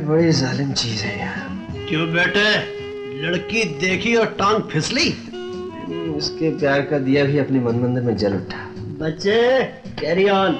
बड़ी जालिम चीज है यार। क्यों बेटे, लड़की देखी और टांग फिसली? उसके प्यार का दिया भी अपने मन मंदिर में जल उठा। बच्चे carry on.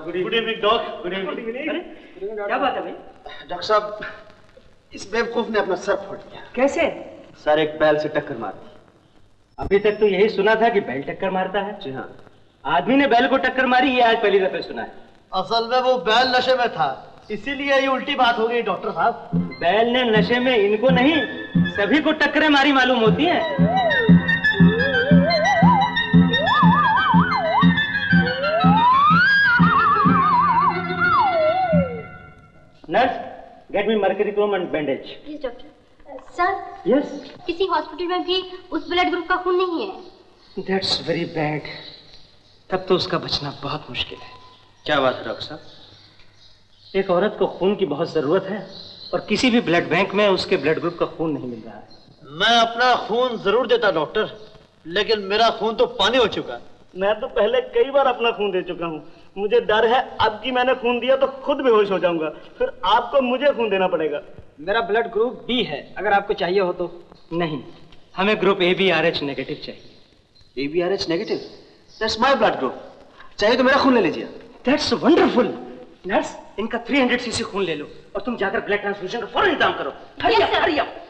Good evening doctor. Good evening. क्या बात है भाई? डॉक्टर साहब, इस बेवकूफ ने अपना सर फोड़ दिया। कैसे? सर एक बैल से टक्कर मार दी। अभी तक तो यही सुना था कि बैल टक्कर मारता है। जी हाँ। आदमी ने बैल को टक्कर मारी, ये आज पहली दफे सुना है। असल में वो बैल नशे में था, इसीलिए ये उल्टी बात हो गई डॉक्टर साहब। बैल ने नशे में इनको नहीं, सभी को टक्करें मारी मालूम होती हैं। Nurse, get me mercury and bandage. Please doctor. Sir. Yes. किसी हॉस्पिटल में भी उस ब्लड ग्रुप का खून नहीं है। That's very bad. तब तो उसका बचना बहुत मुश्किल है। क्या बात है डॉक्टर साहब? एक औरत को खून की बहुत जरूरत है और किसी भी ब्लड बैंक में उसके ब्लड ग्रुप का खून नहीं मिल रहा है। मैं अपना खून जरूर देता डॉक्टर, लेकिन मेरा खून तो पानी हो चुका है। मैं तो पहले कई बार अपना खून दे चुका हूँ। मुझे डर है अब की मैंने खून दिया तो खुद बेहोश हो जाऊंगा, फिर आपको मुझे खून देना पड़ेगा। मेरा ब्लड ग्रुप बी है, अगर आपको चाहिए हो तो। नहीं, हमें ग्रुप ABRH नेगेटिव चाहिए। ABRH negative? That's my blood group. चाहिए तो मेरा खून ले लीजिए। That's wonderful. नर्स, इनका 300 cc खून ले लो और तुम जाकर ब्लड ट्रांसफ्यूजन का फौरन इंतजाम करो। Hurry up, hurry up.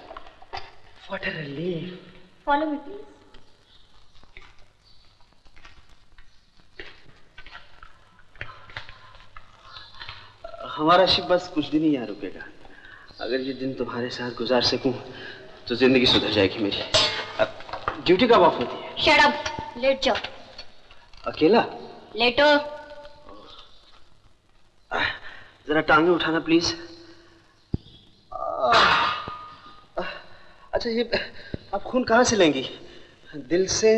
What a relief. Follow me please. हमारा शिप बस कुछ दिन ही यहाँ रुकेगा। अगर ये दिन तुम्हारे साथ गुजार सकूं तो जिंदगी सुधर जाएगी मेरी। अब ड्यूटी कब ऑफ होती है? शट अप, लेट जाओ। अकेला? लेटो। जरा टांगे उठाना प्लीज। अच्छा, ये आप खून कहाँ से लेंगी? दिल से,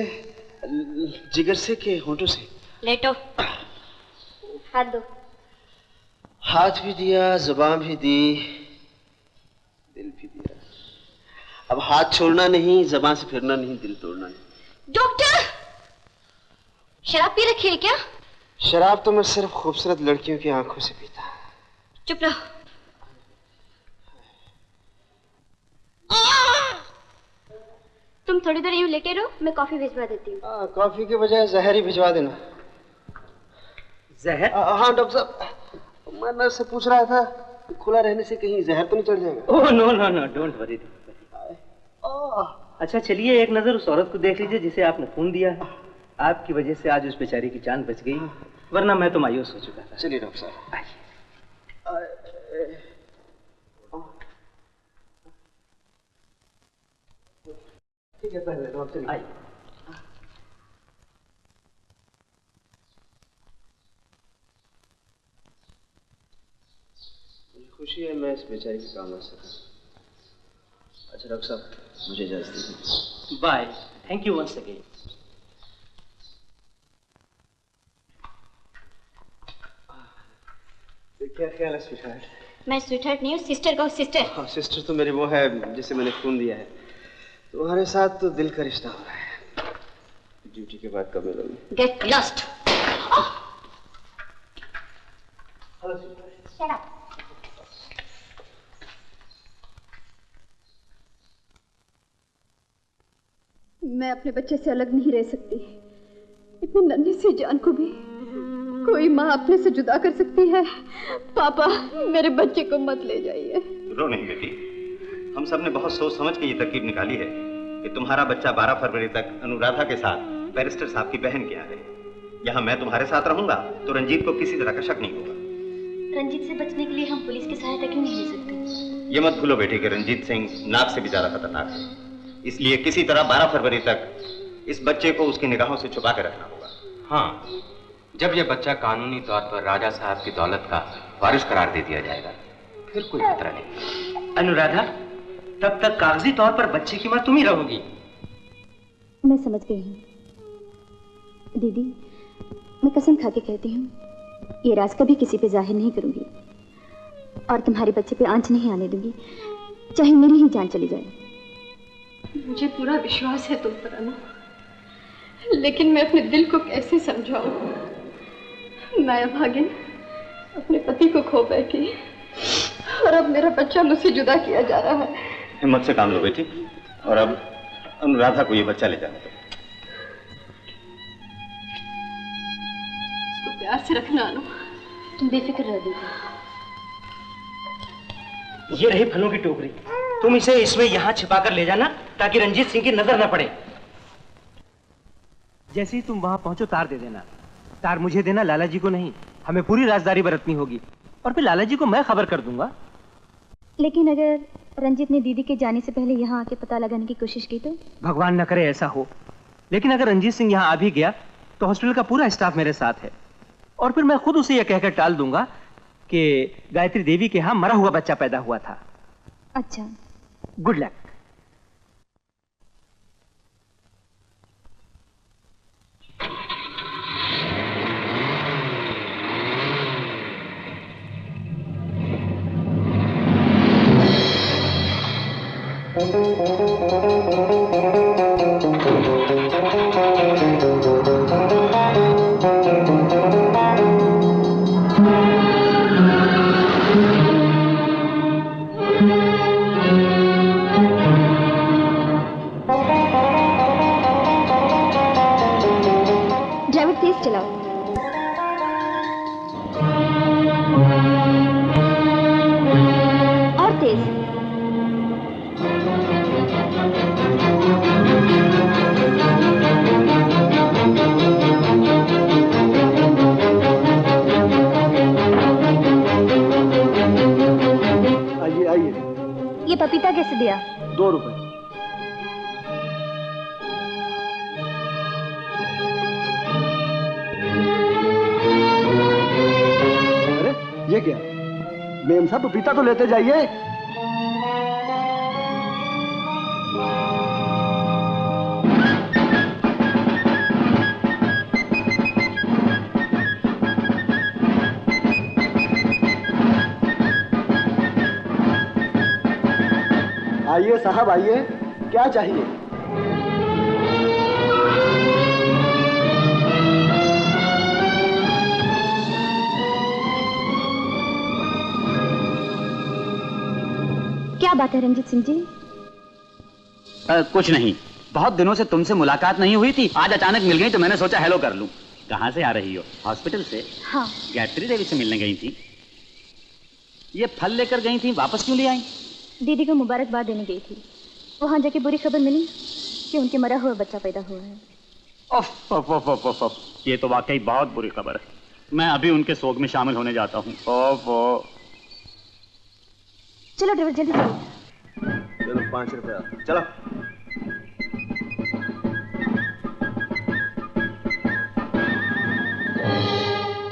जिगर से कि होंठों से? लेटो। हाथ दो। हाथ भी दिया, जुबान भी दी, दिल भी दिया। अब हाथ छोड़ना नहीं, जुबान से फिरना नहीं, दिल तोड़ना नहीं। डॉक्टर, शराब पी रखी है क्या? शराब तो मैं सिर्फ खूबसूरत लड़कियों की आंखों से पीता। चुप रहो। तुम थोड़ी देर यूं लेटे रहो, मैं कॉफी भिजवा देती हूँ। कॉफी के बजाय जहर ही भिजवा देना। जहर? हाँ डॉक्टर साहब, मैं नर्स से पूछ रहा था कि खुला रहने से कहीं जहर तो नहीं चढ़ जाएगा? Oh no no no, don't worry. अच्छा चलिए, एक नजर उस औरत को देख लीजिए जिसे आपने खून दिया है। आपकी वजह से आज उस बेचारी की जान बच गई, वरना मैं तो मायूस हो चुका था। चलिए डॉक्टर साहब। आइए। ठीक है, पहले डॉक्टर आइए। खुशी है मैं इस बेचारी के काम आ सका। अच्छा डॉक्टर साहब, मुझे इजाजत दीजिए। Bye, thank you once again. क्या ख्याल है स्वीटहार्ट? मैं स्वीटहार्ट नहीं हूँ, सिस्टर का सिस्टर। हाँ, सिस्टर तो मेरी वो है जिसे मैंने खून दिया है। तुम्हारे साथ तो दिल का रिश्ता हो रहा है। ड्यूटी के बाद कब मिलोगे? Get lost. मैं अपने बच्चे से अलग नहीं रह सकती। इतनी नन्ही सी जान को भी कोई माँ अपने से जुदा कर सकती है? पापा, मेरे बच्चे को मत ले जाइए। रो नहीं बेटी, हम सब ने बहुत सोच समझ के ये तरकीब निकाली है कि तुम्हारा बच्चा 12 फरवरी तक अनुराधा के साथ बैरिस्टर साहब की बहन के यहाँ रहे। यहाँ मैं तुम्हारे साथ रहूंगा तो रंजीत को किसी तरह का शक नहीं होगा। रंजीत से बचने के लिए हम पुलिस की सहायता क्यों नहीं ले सकते? ये मत भूलो बेटी कि रंजीत सिंह नाग से भी ज्यादा खतरनाक है, इसलिए किसी तरह 12 फरवरी तक इस बच्चे को उसकी निगाहों से छुपा के रखना होगा। हाँ, जब यह बच्चा कानूनी तौर पर राजा साहब की दौलत का वारिस करार दे दिया जाएगा, फिर कोई खतरा नहीं। अनुराधा, तब तक कागजी तौर पर बच्चे की माँ तुम ही रहोगी। मैं समझ गई हूँ दीदी, मैं कसम खा के कहती हूँ ये राज कभी किसी पे जाहिर नहीं करूंगी और तुम्हारे बच्चे पे आंच नहीं आने दूंगी, चाहे मेरी ही जान चली जाए। मुझे पूरा विश्वास है तुम पर अनु, लेकिन मैं अपने दिल को कैसे समझाऊं? मैं अभागिन अपने पति को खो बैठी और अब मेरा बच्चा मुझसे जुदा किया जा रहा है। हिम्मत से काम लो बेटी, और अब अनुराधा को ये बच्चा ले जाने दो। इसको प्यार से रखना अनु। तुम बेफिक्र रह दीजिए। ये रही फलों की टोकरी, तुम इसे इसमें यहाँ छिपा कर ले जाना ताकि रंजीत सिंह की नजर न पड़े। जैसे ही तुम वहां पहुंचो तार दे देना। तार मुझे देना, लाला जी को नहीं। हमें पूरी राजदारी बरतनी होगी और फिर लाला जी को मैं खबर कर दूंगा। लेकिन अगर रंजीत ने दीदी के जाने से पहले यहाँ आके पता लगाने की कोशिश की तो? भगवान न करे ऐसा हो, लेकिन अगर रंजीत सिंह यहाँ आ भी गया तो हॉस्पिटल का पूरा स्टाफ मेरे साथ है और फिर मैं खुद उसे यह कहकर टाल दूंगा कि गायत्री देवी के यहाँ मरा हुआ बच्चा पैदा हुआ था। अच्छा, गुड लक। ड्राइवर तेज चलाओ। और तेज। आइए आइए। ये पपीता कैसे दिया? 2 रुपए। अरे ये क्या? मेम साहब पपीता तो लेते जाइए। आइए साहब आइए, क्या चाहिए? क्या बात है रंजीत सिंह जी? कुछ नहीं, बहुत दिनों से तुमसे मुलाकात नहीं हुई थी, आज अचानक मिल गई तो मैंने सोचा हेलो कर लूं। कहाँ से आ रही हो? हॉस्पिटल से? हाँ। गायत्री देवी से मिलने गई थी? ये फल लेकर गई थी, वापस क्यों ले आई? दीदी को मुबारकबाद देने गई थी। वहां जाके बुरी खबर मिली कि उनके मरा हुआ बच्चा पैदा हुआ है। ये तो वाकई बहुत बुरी खबर है। मैं अभी उनके शोक में शामिल होने जाता हूँ। चलो ड्राइवर जल्दी चलो। चलो 5 रुपया चलो।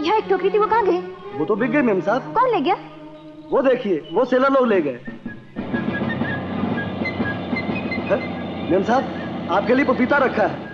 यहाँ एक टोकरी थी, वो कहाँ गई? वो तो बिक गई मेम साहब। कौन ले गया? वो देखिए, वो सेलर लोग ले गए। मेम साहब आपके लिए पपीता रखा है।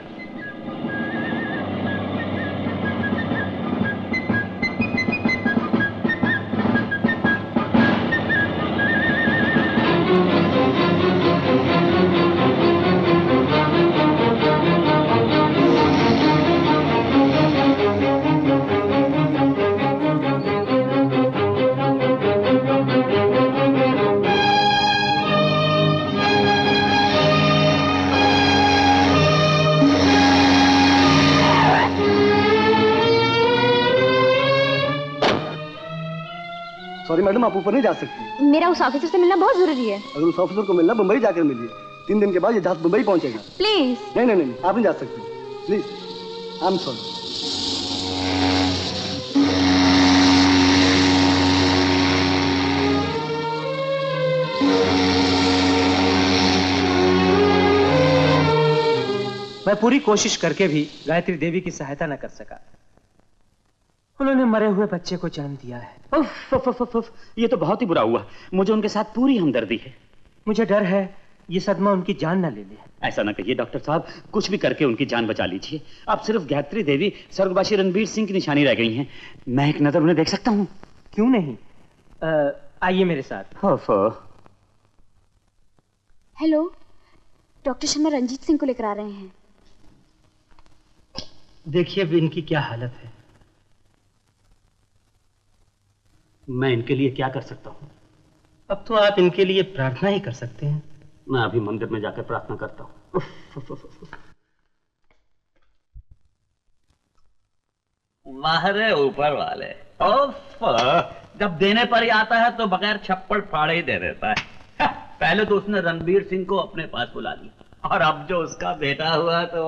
सॉरी मैडम, आप ऊपर नहीं जा सकती। मेरा उस ऑफिसर से मिलना बहुत जरूरी है। अगर उस ऑफिसर को मिलना, मुंबई जाकर मिलिए। 3 दिन के बाद ये जहाज मुंबई पहुंचेगा। प्लीज। नहीं नहीं नहीं, आप नहीं जा सकती। Please, I am sorry. मैं पूरी कोशिश करके भी गायत्री देवी की सहायता न कर सका। उन्होंने मरे हुए बच्चे को जान दिया है। ये तो बहुत ही बुरा हुआ। मुझे उनके साथ पूरी हमदर्दी है। मुझे डर है ये सदमा उनकी जान न ले ले। ऐसा ना कहिए डॉक्टर साहब, कुछ भी करके उनकी जान बचा लीजिए। अब सिर्फ गायत्री देवी स्वर्गवासी रणबीर सिंह की निशानी रह गई हैं। मैं एक नजर उन्हें देख सकता हूँ? क्यों नहीं, आइए मेरे साथ। हेलो, डॉक्टर शर्मा रंजीत सिंह को लेकर आ रहे हैं। देखिए अब इनकी क्या हालत है। मैं इनके लिए क्या कर सकता हूँ? अब तो आप इनके लिए प्रार्थना ही कर सकते हैं। मैं अभी मंदिर में जाकर प्रार्थना करता हूँ। माहरे ऊपर वाले, जब देने पर ही आता है तो बगैर छप्पड़ फाड़े ही दे देता है। पहले तो उसने रणबीर सिंह को अपने पास बुला लिया और अब जो उसका बेटा हुआ तो